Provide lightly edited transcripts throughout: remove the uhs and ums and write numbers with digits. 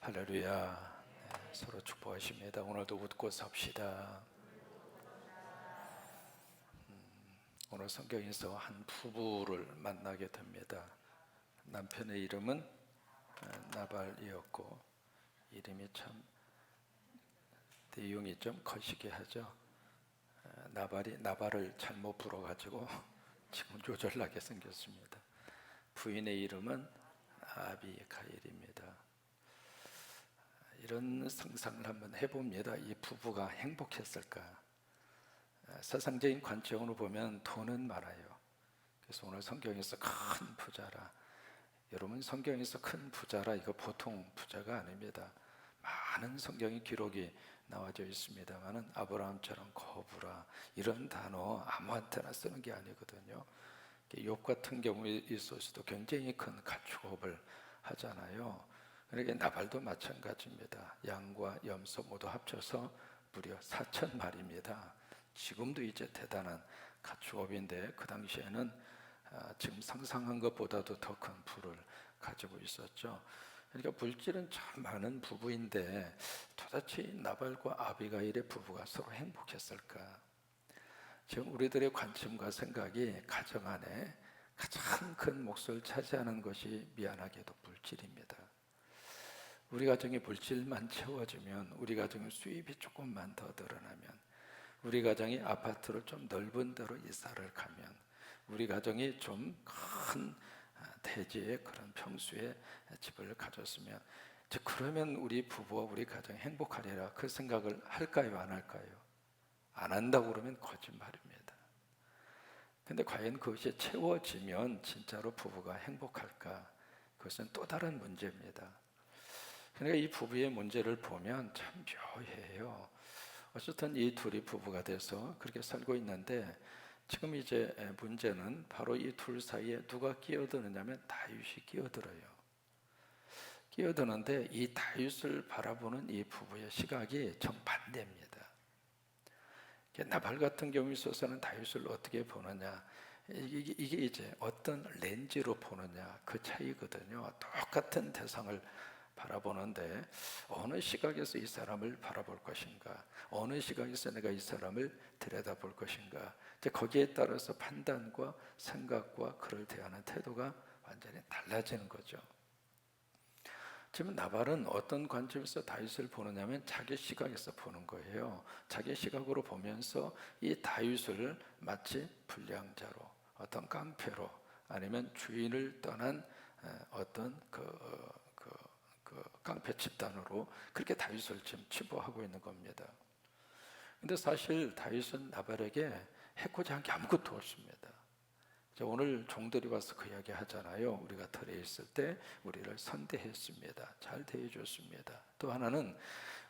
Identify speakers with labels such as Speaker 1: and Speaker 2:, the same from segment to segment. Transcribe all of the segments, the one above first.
Speaker 1: 할렐루야. 네, 서로 축복하십니다. 오늘도 웃고 삽시다. 오늘 성경에서 한 부부를 만나게 됩니다. 남편의 이름은 나발이었고, 이름이 참 내용이 좀 거시기 하죠. 나발이 나발을 잘못 불어가지고 지금 조절나게 생겼습니다. 부인의 이름은 아비가일입니다. 이런 상상을 한번 해봅니다. 이 부부가 행복했을까? 세상적인 관점으로 보면 돈은 많아요. 그래서 오늘 성경에서 큰 부자라, 여러분 성경에서 큰 부자라 이거 보통 부자가 아닙니다. 많은 성경의 기록이 나와져 있습니다만은 아브라함처럼 거부라 이런 단어 아무한테나 쓰는 게 아니거든요. 욥 같은 경우에 있어서도 굉장히 큰 가축업을 하잖아요. 그러니까 나발도 마찬가지입니다. 양과 염소 모두 합쳐서 무려 4,000마리입니다. 지금도 이제 대단한 가축업인데 그 당시에는 지금 상상한 것보다도 더 큰 부를 가지고 있었죠. 그러니까 물질은 참 많은 부부인데 도대체 나발과 아비가일의 부부가 서로 행복했을까? 지금 우리들의 관심과 생각이 가정 안에 가장 큰 몫을 차지하는 것이 미안하게도 물질입니다. 우리 가정에 물질만 채워지면, 우리 가정의 수입이 조금만 더 늘어나면, 우리 가정이 아파트를 좀 넓은 데로 이사를 가면, 우리 가정이 좀 큰 대지의 그런 평수의 집을 가졌으면, 그러면 우리 부부와 우리 가정이 행복하리라 그 생각을 할까요, 안 할까요? 안 한다고 그러면 거짓말입니다. 근데 과연 그것이 채워지면 진짜로 부부가 행복할까? 그것은 또 다른 문제입니다. 그러니까 이 부부의 문제를 보면 참 묘해요. 어쨌든 이 둘이 부부가 돼서 그렇게 살고 있는데, 지금 이제 문제는 바로 이 둘 사이에 누가 끼어드느냐면 다윗이 끼어들어요. 끼어드는데 이 다윗을 바라보는 이 부부의 시각이 정반대입니다. 나발 같은 경우에 있어서는 다윗을 어떻게 보느냐, 이게 이제 어떤 렌즈로 보느냐 그 차이거든요. 똑같은 대상을 바라보는데 어느 시각에서 이 사람을 바라볼 것인가, 어느 시각에서 내가 이 사람을 들여다볼 것인가, 이제 거기에 따라서 판단과 생각과 그를 대하는 태도가 완전히 달라지는 거죠. 지금 나발은 어떤 관점에서 다윗을 보느냐면 자기 시각에서 보는 거예요. 자기 시각으로 보면서 이 다윗을 마치 불량자로, 어떤 깡패로, 아니면 주인을 떠난 어떤 그 깡패 집단으로 그렇게 다윗을 지금 치부하고 있는 겁니다. 근데 사실 다윗은 나발에게 해코지 한 게 아무것도 없습니다. 오늘 종들이 와서 그 이야기 하잖아요. 우리가 들에 있을 때 우리를 선대했습니다. 잘 대해줬습니다. 또 하나는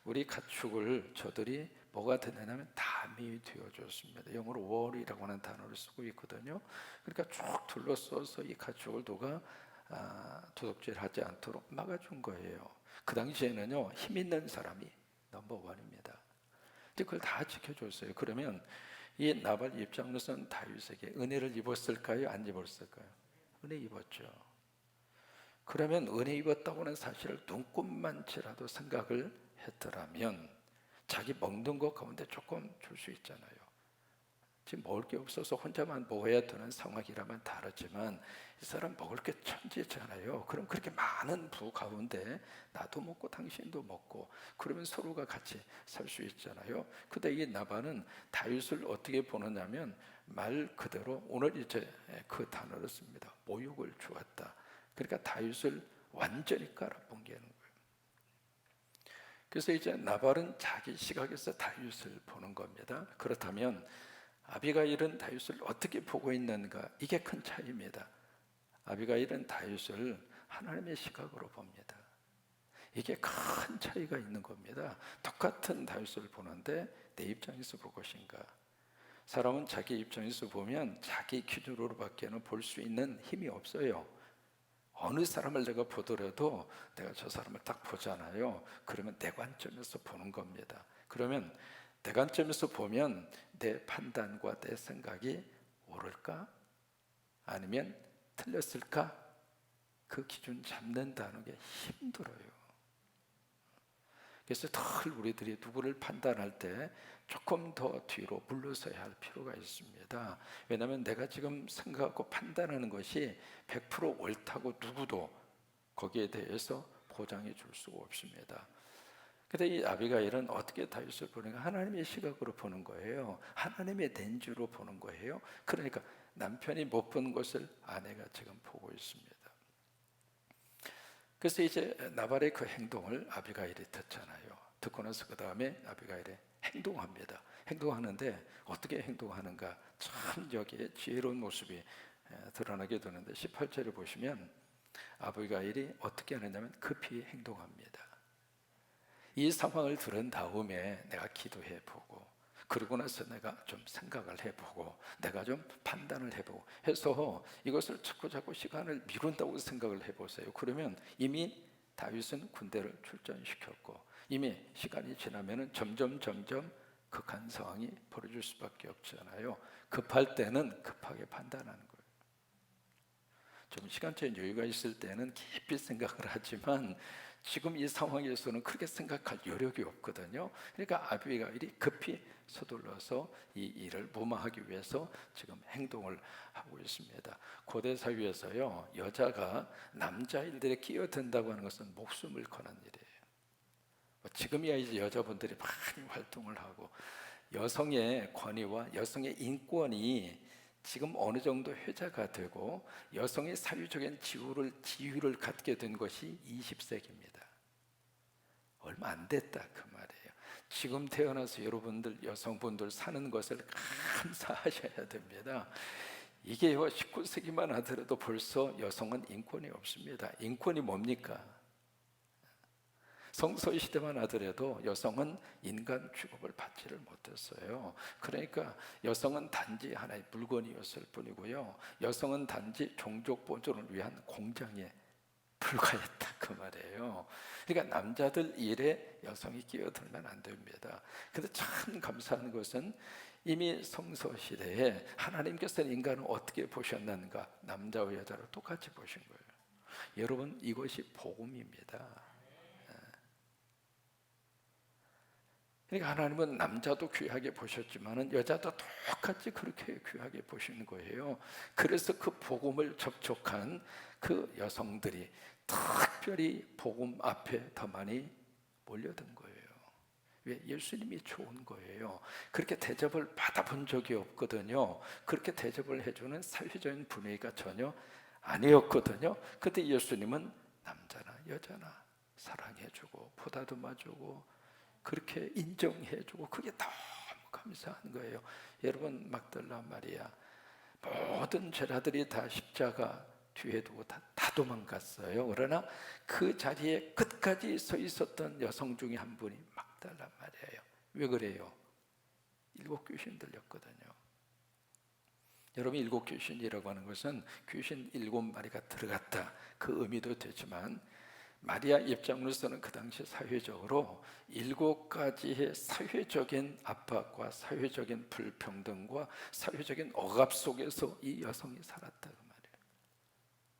Speaker 1: 우리 가축을 저들이 뭐가 되느냐면 담이 되어줬습니다. 영어로 월이라고 하는 단어를 쓰고 있거든요. 그러니까 쭉 둘러싸서 이 가축을 누가 도둑질하지 않도록 막아준 거예요. 그 당시에는요, 힘 있는 사람이 넘버원입니다. 그걸 다 지켜줬어요. 그러면 이 나발 입장으로서는 다윗에게 은혜를 입었을까요? 안 입었을까요? 은혜 입었죠. 그러면 은혜 입었다고 하는 사실을 눈꼽만치라도 생각을 했더라면 자기 먹는 것 가운데 조금 줄 수 있잖아요. 지금 먹을 게 없어서 혼자만 먹어야 되는 상황이라면 다르지만 이 사람 먹을 게 천지잖아요. 그럼 그렇게 많은 부 가운데 나도 먹고 당신도 먹고 그러면 서로가 같이 살 수 있잖아요. 근데 이 나발은 다윗을 어떻게 보느냐면 말 그대로 오늘 이제 그 단어를 씁니다. 모욕을 주었다. 그러니까 다윗을 완전히 깔아뭉개는 거예요. 그래서 이제 나발은 자기 시각에서 다윗을 보는 겁니다. 그렇다면 아비가일은 다윗을 어떻게 보고 있는가? 이게 큰 차이입니다. 아비가일은 다윗을 하나님의 시각으로 봅니다. 이게 큰 차이가 있는 겁니다. 똑같은 다윗을 보는데 내 입장에서 볼 것인가? 사람은 자기 입장에서 보면 자기 기준으로밖에는 볼 수 있는 힘이 없어요. 어느 사람을 내가 보더라도 내가 저 사람을 딱 보잖아요. 그러면 내 관점에서 보는 겁니다. 그러면 내 관점에서 보면 내 판단과 내 생각이 옳을까? 아니면 틀렸을까? 그 기준 잡는다는 게 힘들어요. 그래서 늘 우리들이 누구를 판단할 때 조금 더 뒤로 물러서야 할 필요가 있습니다. 왜냐하면 내가 지금 생각하고 판단하는 것이 100% 옳다고 누구도 거기에 대해서 보장해 줄 수가 없습니다. 근데 이 아비가일은 어떻게 다윗을 보는가? 하나님의 시각으로 보는 거예요. 하나님의 렌즈로 보는 거예요. 그러니까 남편이 못 본 것을 아내가 지금 보고 있습니다. 그래서 이제 나발의 그 행동을 아비가일이 듣잖아요. 듣고 나서 그 다음에 아비가일이 행동합니다. 행동하는데 어떻게 행동하는가? 참 여기에 지혜로운 모습이 드러나게 되는데 18절을 보시면 아비가일이 어떻게 하느냐면 급히 행동합니다. 이 상황을 들은 다음에 내가 기도해 보고, 그러고 나서 내가 좀 생각을 해보고, 내가 좀 판단을 해보고 해서 이것을 자꾸 시간을 미룬다고 생각을 해보세요. 그러면 이미 다윗은 군대를 출전시켰고, 이미 시간이 지나면 점점 극한 상황이 벌어질 수밖에 없잖아요. 급할 때는 급하게 판단하는 거예요. 좀 시간적인 여유가 있을 때는 깊이 생각을 하지만 지금 이 상황에서는 그렇게 생각할 여력이 없거든요. 그러니까 아비가일이 급히 서둘러서 이 일을 무마하기 위해서 지금 행동을 하고 있습니다. 고대 사회에서요, 여자가 남자 일들에 끼어든다고 하는 것은 목숨을 거는 일이에요. 지금이야 이제 여자분들이 많이 활동을 하고 여성의 권위와 여성의 인권이 지금 어느 정도 회자가 되고 여성의 사회적인 지위를 갖게 된 것이 20세기입니다. 얼마 안 됐다 그 말이에요. 지금 태어나서 여러분들 여성분들 사는 것을 감사하셔야 됩니다. 이게 19세기만 하더라도 벌써 여성은 인권이 없습니다. 인권이 뭡니까? 성서시대만 하더라도 여성은 인간 취급을 받지를 못했어요. 그러니까 여성은 단지 하나의 물건이었을 뿐이고요, 여성은 단지 종족 보존을 위한 공장에 불과했다 그 말이에요. 그러니까 남자들 일에 여성이 끼어들면 안 됩니다. 근데 참 감사한 것은 이미 성서시대에 하나님께서는 인간을 어떻게 보셨는가? 남자와 여자로 똑같이 보신 거예요. 여러분, 이것이 복음입니다. 그러니까 하나님은 남자도 귀하게 보셨지만 여자도 똑같이 그렇게 귀하게 보시는 거예요. 그래서 그 복음을 접촉한 그 여성들이 특별히 복음 앞에 더 많이 몰려든 거예요. 왜? 예수님이 좋은 거예요. 그렇게 대접을 받아본 적이 없거든요. 그렇게 대접을 해주는 사회적인 분위기가 전혀 아니었거든요. 그때 예수님은 남자나 여자나 사랑해주고 보다듬어주고 그렇게 인정해주고, 그게 너무 감사한 거예요. 여러분, 막달라 마리아 모든 제자들이 다 십자가 뒤에 두고 다 도망갔어요. 그러나 그 자리에 끝까지 서 있었던 여성 중에 한 분이 막달라 마리아예요. 왜 그래요? 7 귀신 들렸거든요. 여러분, 7 귀신이라고 하는 것은 귀신 7마리가 들어갔다 그 의미도 되지만, 마리아 입장으로서는 그 당시 사회적으로 7가지의 사회적인 압박과 사회적인 불평등과 사회적인 억압 속에서 이 여성이 살았다 그 말이에요.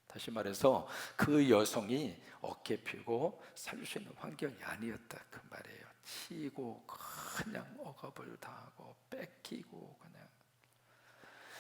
Speaker 1: 다시 말해서 그 여성이 어깨 펴고 살 수 있는 환경이 아니었다 그 말이에요. 치고 그냥 억압을 당하고 뺏기고 그냥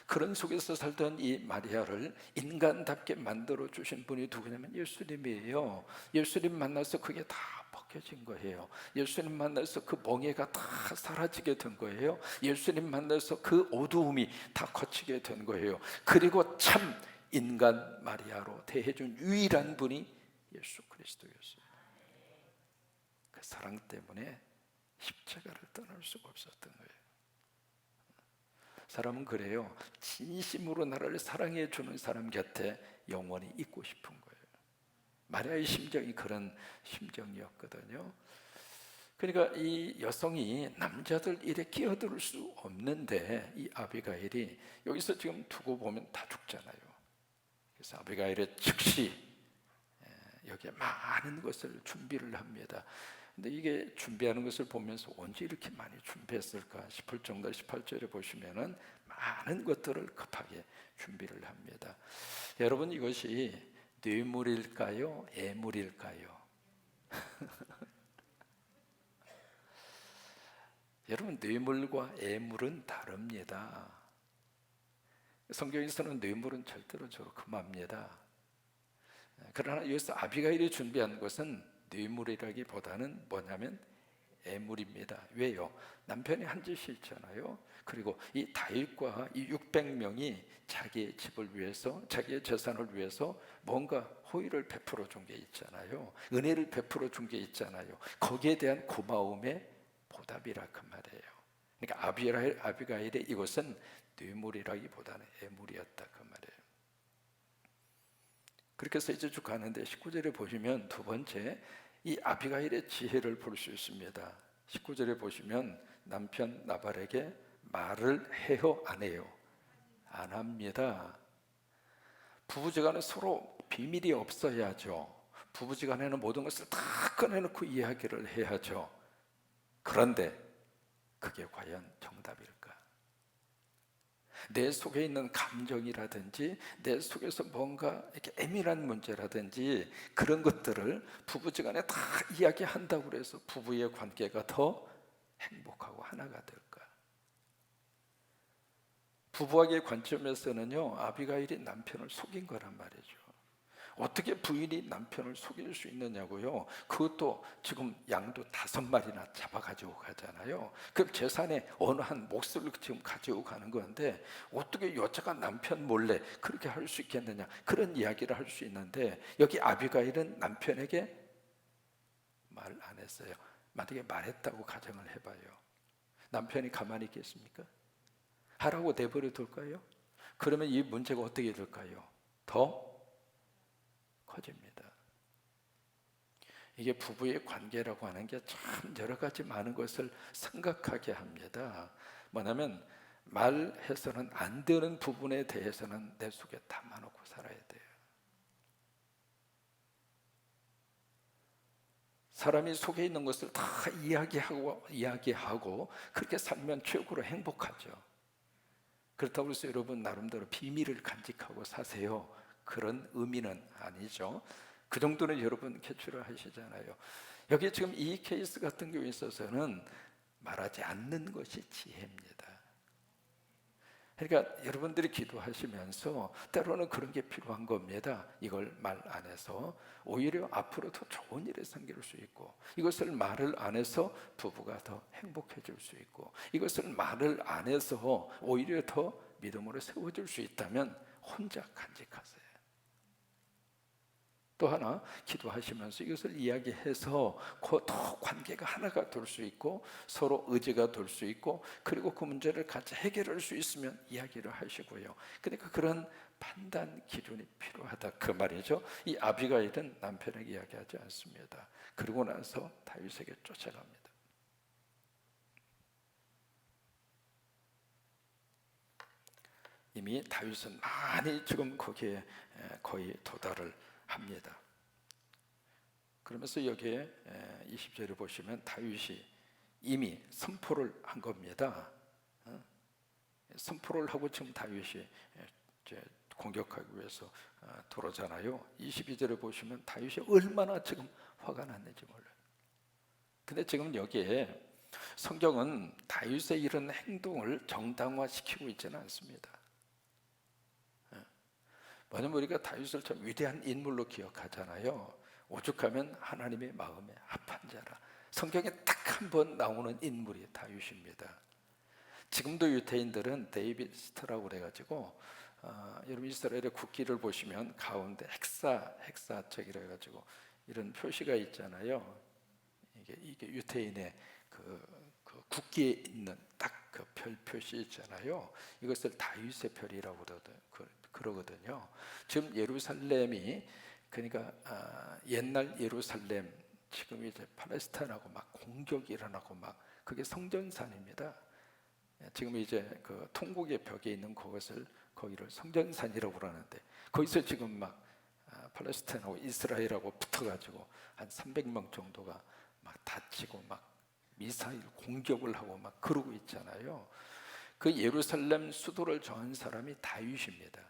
Speaker 1: 그런 속에서 살던 이 마리아를 인간답게 만들어 주신 분이 누구냐면 예수님이에요. 예수님 만나서 그게 다 벗겨진 거예요. 예수님 만나서 그 멍해가 다 사라지게 된 거예요. 예수님 만나서 그 어두움이 다 거치게 된 거예요. 그리고 참 인간 마리아로 대해준 유일한 분이 예수 그리스도였어요. 그 사랑 때문에 십자가를 떠날 수가 없었던 거예요. 사람은 그래요. 진심으로 나를 사랑해 주는 사람 곁에 영원히 있고 싶은 거예요. 마리아의 심정이 그런 심정이었거든요. 그러니까 이 여성이 남자들 일에 끼어들 수 없는데 이 아비가일이 여기서 지금 두고 보면 다 죽잖아요. 그래서 아비가일의 즉시 여기에 많은 것을 준비를 합니다. 근데 이게 준비하는 것을 보면서 언제 이렇게 많이 준비했을까 싶을 정도로 18절에 보시면은 많은 것들을 급하게 준비를 합니다. 여러분, 이것이 뇌물일까요? 애물일까요? 여러분, 뇌물과 애물은 다릅니다. 성경에서는 뇌물은 절대로 금합니다. 그러나 여기서 아비가일이 준비한 것은 뇌물이라기보다는 뭐냐면 애물입니다. 왜요? 남편이 한 짓이 있잖아요. 그리고 이 다윗과 이 600명이 자기의 집을 위해서, 자기의 재산을 위해서 뭔가 호의를 베풀어 준 게 있잖아요. 은혜를 베풀어 준 게 있잖아요. 거기에 대한 고마움의 보답이라 그 말이에요. 그러니까 아비가일의 이것은 뇌물이라기보다는 애물이었다 그 말이에요. 그렇게 해서 이제 쭉 가는데 19절에 보시면 두 번째 이 아비가일의 지혜를 볼 수 있습니다. 19절에 보시면 남편 나발에게 말을 해요, 안 해요? 안 합니다. 부부지간에 서로 비밀이 없어야죠. 부부지간에는 모든 것을 다 꺼내놓고 이야기를 해야죠. 그런데 그게 과연 정답일까? 내 속에 있는 감정이라든지 내 속에서 뭔가 이렇게 애매한 문제라든지 그런 것들을 부부지간에 다 이야기한다고 해서 부부의 관계가 더 행복하고 하나가 될까? 부부학의 관점에서는요, 아비가일이 남편을 속인 거란 말이죠. 어떻게 부인이 남편을 속일 수 있느냐고요. 그것도 지금 양도 5마리나 잡아가지고 가잖아요. 그럼 재산의 어느 한 몫을 지금 가지고 가는 건데 어떻게 여자가 남편 몰래 그렇게 할 수 있겠느냐, 그런 이야기를 할 수 있는데 여기 아비가일은 남편에게 말 안 했어요. 만약에 말했다고 가정을 해봐요. 남편이 가만히 있겠습니까? 하라고 내버려 둘까요? 그러면 이 문제가 어떻게 될까요? 더 커집니다. 이게 부부의 관계라고 하는 게 참 여러 가지 많은 것을 생각하게 합니다. 뭐냐면 말해서는 안 되는 부분에 대해서는 내 속에 담아놓고 살아야 돼요. 사람이 속에 있는 것을 다 이야기하고 그렇게 살면 최고로 행복하죠. 그렇다고 해서 여러분 나름대로 비밀을 간직하고 사세요, 그런 의미는 아니죠. 그 정도는 여러분 캐치를 하시잖아요. 여기 지금 이 케이스 같은 경우에 있어서는 말하지 않는 것이 지혜입니다. 그러니까 여러분들이 기도하시면서 때로는 그런 게 필요한 겁니다. 이걸 말 안 해서 오히려 앞으로 더 좋은 일이 생길 수 있고, 이것을 말을 안 해서 부부가 더 행복해질 수 있고, 이것을 말을 안 해서 오히려 더 믿음으로 세워질 수 있다면 혼자 간직하세요. 또 하나 기도하시면서 이것을 이야기해서 더 관계가 하나가 될 수 있고 서로 의지가 될 수 있고, 그리고 그 문제를 같이 해결할 수 있으면 이야기를 하시고요. 그러니까 그런 판단 기준이 필요하다 그 말이죠. 이 아비가일은 남편에게 이야기하지 않습니다. 그러고 나서 다윗에게 쫓아갑니다. 이미 다윗은 많이 지금 거기에 거의 도달을 합니다. 그러면서 여기에 20절에 보시면 다윗이 이미 선포를 한 겁니다. 선포를 하고 지금 다윗이 이제 공격하기 위해서 들어오잖아요. 22절에 보시면 다윗이 얼마나 지금 화가 났는지 몰라요. 근데 지금 여기에 성경은 다윗의 이런 행동을 정당화시키고 있지는 않습니다. 왜냐면 우리가 다윗을 참 위대한 인물로 기억하잖아요. 오죽하면 하나님의 마음에 합한 자라. 성경에 딱 한 번 나오는 인물이 다윗입니다. 지금도 유대인들은 데이빗 스타라고 그래가지고 여러분 이스라엘의 국기를 보시면 가운데 헥사책이라 해가지고 이런 표시가 있잖아요. 이게 유대인의 그 국기에 있는 딱 그 별 표시 있잖아요. 이것을 다윗의 별이라고 그러거든요. 지금 예루살렘이, 그러니까 옛날 예루살렘, 지금 이제 팔레스타인하고 막 공격이 일어나고 막 그게 성전산입니다. 지금 이제 그 통곡의 벽에 있는 그것을 거기를 성전산이라고 그러는데 거기서 지금 막 팔레스타인하고 이스라엘하고 붙어가지고 한 300명 정도가 막 다치고 막 미사일 공격을 하고 막 그러고 있잖아요. 그 예루살렘 수도를 정한 사람이 다윗입니다.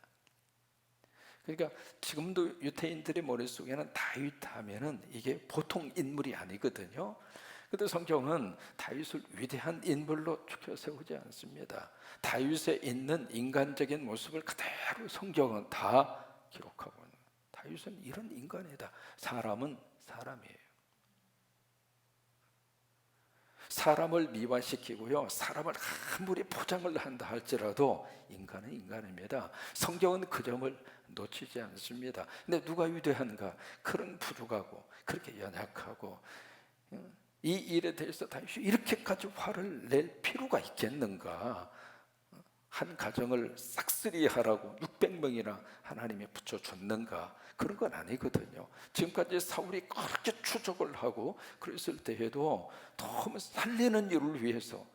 Speaker 1: 그러니까 지금도 유대인들의 머릿속에는 다윗 하면은 이게 보통 인물이 아니거든요. 근데 성경은 다윗을 위대한 인물로 추켜 세우지 않습니다. 다윗에 있는 인간적인 모습을 그대로 성경은 다 기록하고 있는 거예요. 다윗은 이런 인간이다. 사람은 사람이에요. 사람을 미화시키고요, 사람을 아무리 포장을 한다 할지라도 인간은 인간입니다. 성경은 그 점을 놓치지 않습니다. 근데 누가 위대한가? 그런 부족하고 그렇게 연약하고, 이 일에 대해서 다윗이 이렇게까지 화를 낼 필요가 있겠는가? 한 가정을 싹쓸이하라고 600명이나 하나님이 붙여줬는가? 그런 건 아니거든요. 지금까지 사울이 그렇게 추적을 하고 그랬을 때에도 너무 살리는 일을 위해서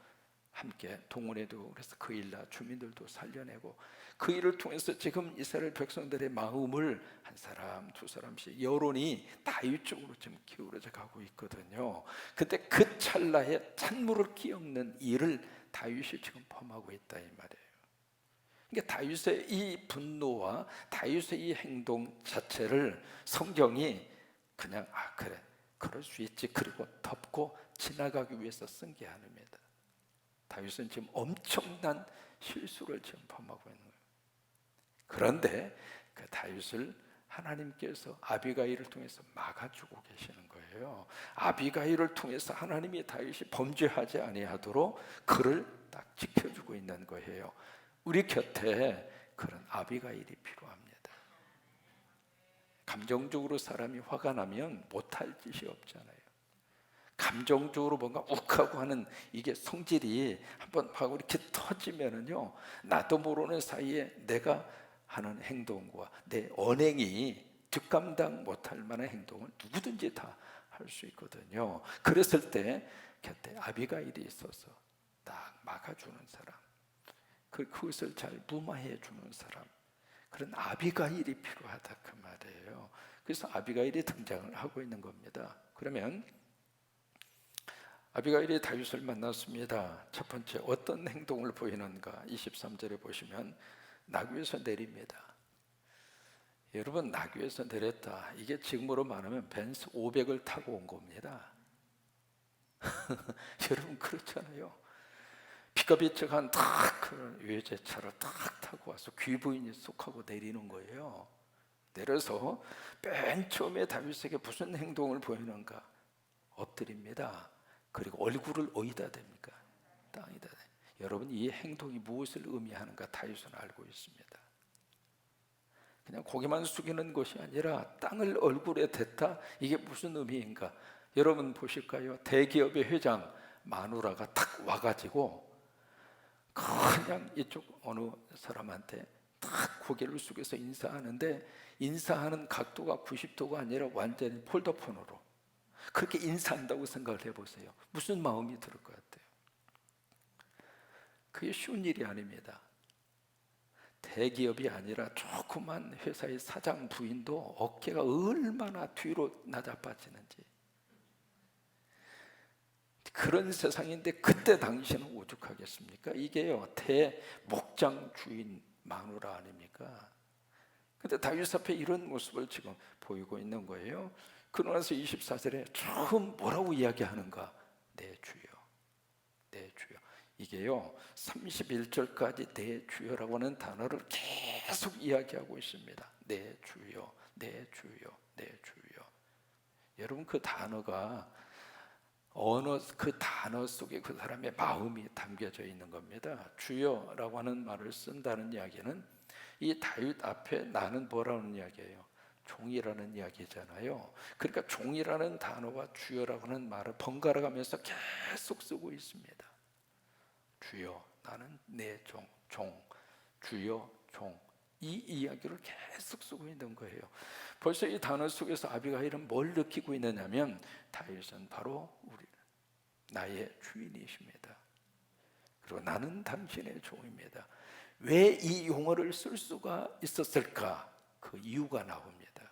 Speaker 1: 함께 동원해도, 그래서 그 일나 주민들도 살려내고, 그 일을 통해서 지금 이스라엘 백성들의 마음을 한 사람 두 사람씩 여론이 다윗 쪽으로 지금 기울어져 가고 있거든요. 근데 그 찰나에 찬물을 끼얹는 일을 다윗이 지금 범하고 있다 이 말이에요. 그러니까 다윗의 이 분노와 다윗의 이 행동 자체를 성경이 그냥 그래 그럴 수 있지 그리고 덮고 지나가기 위해서 쓴 게 아닙니다. 다윗은 지금 엄청난 실수를 지금 범하고 있는 거예요. 그런데 그 다윗을 하나님께서 아비가일을 통해서 막아주고 계시는 거예요. 아비가일을 통해서 하나님이 다윗이 범죄하지 아니하도록 그를 딱 지켜주고 있는 거예요. 우리 곁에 그런 아비가일이 필요합니다. 감정적으로 사람이 화가 나면 못할 짓이 없잖아요. 감정적으로 뭔가 욱하고 하는 이게 성질이 한번 하고 이렇게 터지면은요, 나도 모르는 사이에 내가 하는 행동과 내 언행이 뒷감당 못할 만한 행동을 누구든지 다 할 수 있거든요. 그랬을 때 곁에 아비가일이 있어서 딱 막아주는 사람, 그것을 잘 무마해 주는 사람, 그런 아비가일이 필요하다 그 말이에요. 그래서 아비가일이 등장을 하고 있는 겁니다. 그러면 아비가일이 다윗을 만났습니다. 첫 번째 어떤 행동을 보이는가? 23절에 보시면 나귀에서 내립니다. 여러분, 나귀에서 내렸다, 이게 지금으로 말하면 벤츠 500을 타고 온 겁니다. 여러분 그렇잖아요. 피카비처한 탁 그런 외제차를 탁 타고 와서 귀부인이 쏙하고 내리는 거예요. 내려서 맨 처음에 다윗에게 무슨 행동을 보이는가? 엎드립니다. 그리고 얼굴을 어디다 댑니까? 땅에다. 여러분, 이 행동이 무엇을 의미하는가 다윗은 알고 있습니다. 그냥 고개만 숙이는 것이 아니라 땅을 얼굴에 댔다, 이게 무슨 의미인가? 여러분 보실까요? 대기업의 회장 마누라가 탁 와가지고 그냥 이쪽 어느 사람한테 딱 고개를 숙여서 인사하는데, 인사하는 각도가 90도가 아니라 완전히 폴더폰으로 그렇게 인사한다고 생각을 해보세요. 무슨 마음이 들 것 같아요? 그게 쉬운 일이 아닙니다. 대기업이 아니라 조그만 회사의 사장 부인도 어깨가 얼마나 뒤로 낮아빠지는지, 그런 세상인데 그때 당신은 오죽하겠습니까? 이게요, 대목장 주인 마누라 아닙니까? 근데 다윗 앞에 이런 모습을 지금 보이고 있는 거예요. 그러면서 24절에 처음 뭐라고 이야기하는가? 내 주여, 내 주여. 이게요, 31절까지 내 주여라고 하는 단어를 계속 이야기하고 있습니다. 내 주여, 내 주여, 내 주여. 여러분, 그 단어가 그 단어 속에 그 사람의 마음이 담겨져 있는 겁니다. 주여라고 하는 말을 쓴다는 이야기는 이 다윗 앞에 나는 뭐라는 이야기예요? 종이라는 이야기잖아요. 그러니까 종이라는 단어와 주여라고 하는 말을 번갈아 가면서 계속 쓰고 있습니다. 주여, 나는 내 종, 주여, 종. 이 이야기를 계속 쓰고 있는 거예요. 벌써 이 단어 속에서 아비가일은 뭘 느끼고 있느냐면, 다윗은 바로 나의 주인이십니다. 그리고 나는 당신의 종입니다. 왜 이 용어를 쓸 수가 있었을까? 그 이유가 나옵니다.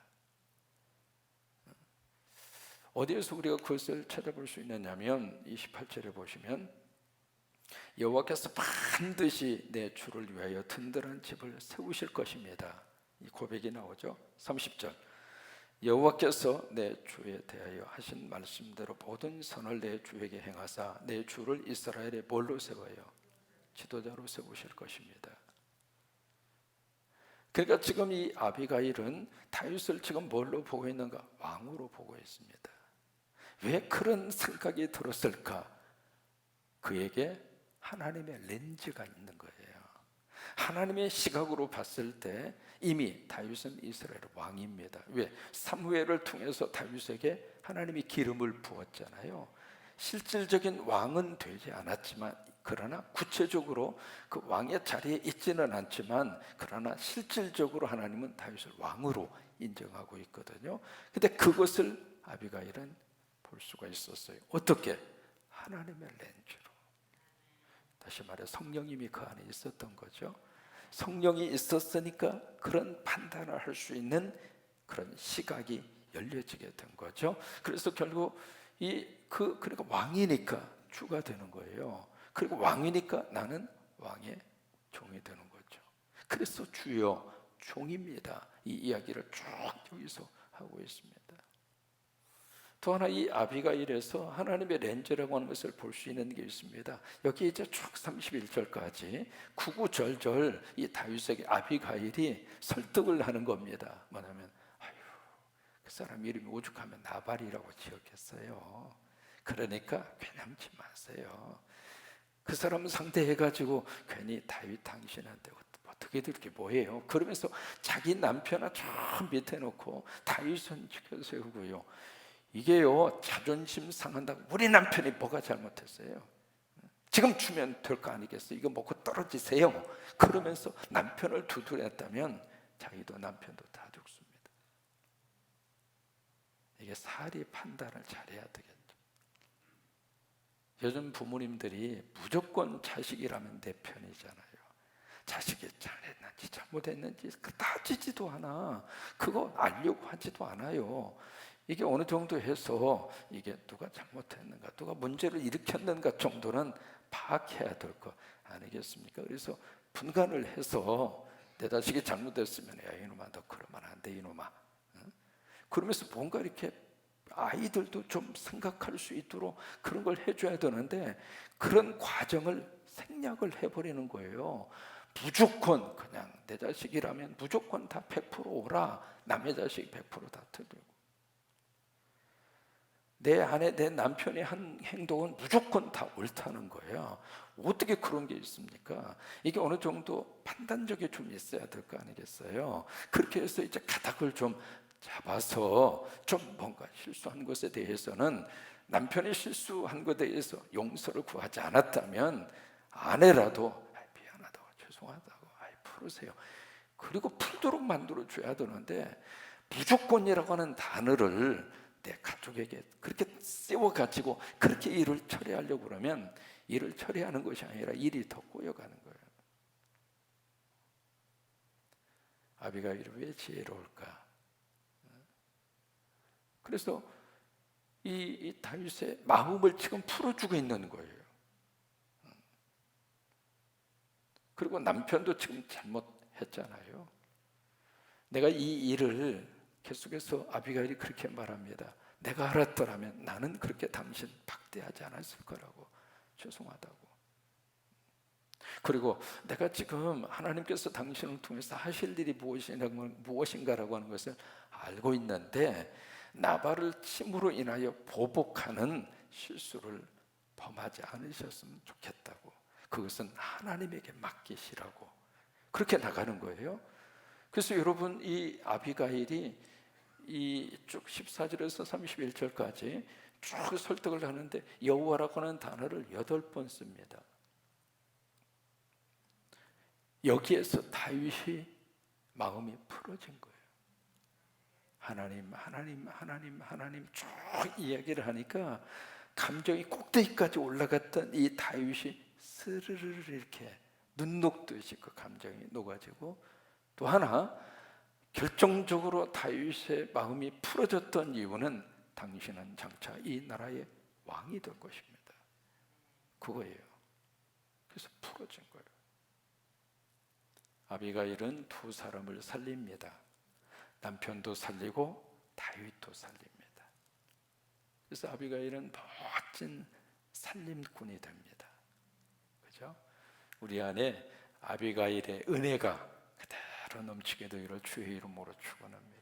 Speaker 1: 어디에서 우리가 그것을 찾아볼 수 있느냐면 28절에 보시면 여호와께서 반드시 내 주를 위하여 든든한 집을 세우실 것입니다. 이 고백이 나오죠. 30절 여호와께서 내 주에 대하여 하신 말씀대로 모든 선을 내 주에게 행하사 내 주를 이스라엘의 뭘로 세워요? 지도자로 세우실 것입니다. 그러니까 지금 이 아비가일은 다윗을 지금 뭘로 보고 있는가? 왕으로 보고 있습니다. 왜 그런 생각이 들었을까? 그에게 하나님의 렌즈가 있는 거예요. 하나님의 시각으로 봤을 때 이미 다윗은 이스라엘 왕입니다. 왜? 사무엘을 통해서 다윗에게 하나님이 기름을 부었잖아요. 실질적인 왕은 되지 않았지만, 그러나 구체적으로 그 왕의 자리에 있지는 않지만, 그러나 실질적으로 하나님은 다윗을 왕으로 인정하고 있거든요. 근데 그것을 아비가일은 볼 수가 있었어요. 어떻게? 하나님의 렌즈로. 다시 말해 성령님이 그 안에 있었던 거죠. 성령이 있었으니까 그런 판단을 할 수 있는 그런 시각이 열려지게 된 거죠. 그래서 결국 그러니까 왕이니까 주가 되는 거예요. 그리고 왕이니까 나는 왕의 종이 되는 거죠. 그래서 주여 종입니다. 이 이야기를 쭉 여기서 하고 있습니다. 또 하나 이 아비가일에서 하나님의 렌즈라고 하는 것을 볼 수 있는 게 있습니다. 여기 이제 쭉 31절까지 구구절절 이 다윗에게 아비가일이 설득을 하는 겁니다. 뭐냐면 그 사람 이름이 오죽하면 나발이라고 지었겠어요. 그러니까 괴념치 마세요. 그 사람 상대해가지고 괜히 다윗 당신한테 어떻게들 이렇게 뭐해요? 그러면서 자기 남편을 저 밑에 놓고 다윗은 지켜 세우고요. 이게요, 자존심 상한다고. 우리 남편이 뭐가 잘못했어요? 지금 주면 될 거 아니겠어요? 이거 먹고 떨어지세요. 그러면서 남편을 두드렸다면 자기도 남편도 다 죽습니다. 이게 사리 판단을 잘해야 되겠죠. 요즘 부모님들이 무조건 자식이라면 내 편이잖아요. 자식이 잘했는지 잘못했는지 따지지도 않아. 그거 알려고 하지도 않아요. 이게 어느 정도 해서 이게 누가 잘못했는가, 누가 문제를 일으켰는가 정도는 파악해야 될 거 아니겠습니까? 그래서 분간을 해서 내 자식이 잘못했으면 야 이놈아 너 그러면 안 돼 이놈아. 그러면서 뭔가 이렇게 아이들도 좀 생각할 수 있도록 그런 걸 해줘야 되는데 그런 과정을 생략을 해버리는 거예요. 무조건 그냥 내 자식이라면 무조건 다 100% 오라. 남의 자식 100%다 틀리고. 내 아내, 내 남편이 한 행동은 무조건 다 옳다는 거예요. 어떻게 그런 게 있습니까? 이게 어느 정도 판단력이 좀 있어야 될 거 아니겠어요? 그렇게 해서 이제 가닥을 좀 잡아서 좀 뭔가 실수한 것에 대해서는 남편이 실수한 것에 대해서 용서를 구하지 않았다면 아내라도 미안하다고 죄송하다고 풀으세요. 그리고 풀도록 만들어줘야 되는데 무조건이라고 하는 단어를 내 가족에게 그렇게 씌워가지고 그렇게 일을 처리하려고 그러면 일을 처리하는 것이 아니라 일이 더 꼬여가는 거예요. 아비가일이 왜 지혜로울까? 그래서 이 다윗의 마음을 지금 풀어주고 있는 거예요. 그리고 남편도 지금 잘못했잖아요. 내가 이 일을 계속해서 아비가일이 그렇게 말합니다. 내가 알았더라면 나는 그렇게 당신 박대하지 않았을 거라고. 죄송하다고. 그리고 내가 지금 하나님께서 당신을 통해서 하실 일이 무엇인가라고 하는 것을 알고 있는데 나발을 침으로 인하여 보복하는 실수를 범하지 않으셨으면 좋겠다고. 그것은 하나님에게 맡기시라고. 그렇게 나가는 거예요. 그래서 여러분 이 아비가일이 이 쭉 14절에서 31절까지 쭉 설득을 하는데 여호와라고 하는 단어를 8번 씁니다. 여기에서 다윗이 마음이 풀어진 거예요. 하나님, 하나님, 하나님, 하나님 쭉 이야기를 하니까 감정이 꼭대기까지 올라갔던 이 다윗이 스르르 이렇게 눈 녹듯이 그 감정이 녹아지고, 또 하나 결정적으로 다윗의 마음이 풀어졌던 이유는 당신은 장차 이 나라의 왕이 될 것입니다. 그거예요. 그래서 풀어진 거예요. 아비가일은 두 사람을 살립니다. 남편도 살리고 다윗도 살립니다. 그래서 아비가일은 멋진 살림꾼이 됩니다. 그죠? 우리 안에 아비가일의 은혜가 그대로 넘치게 되기를 주의 이름으로 축원합니다.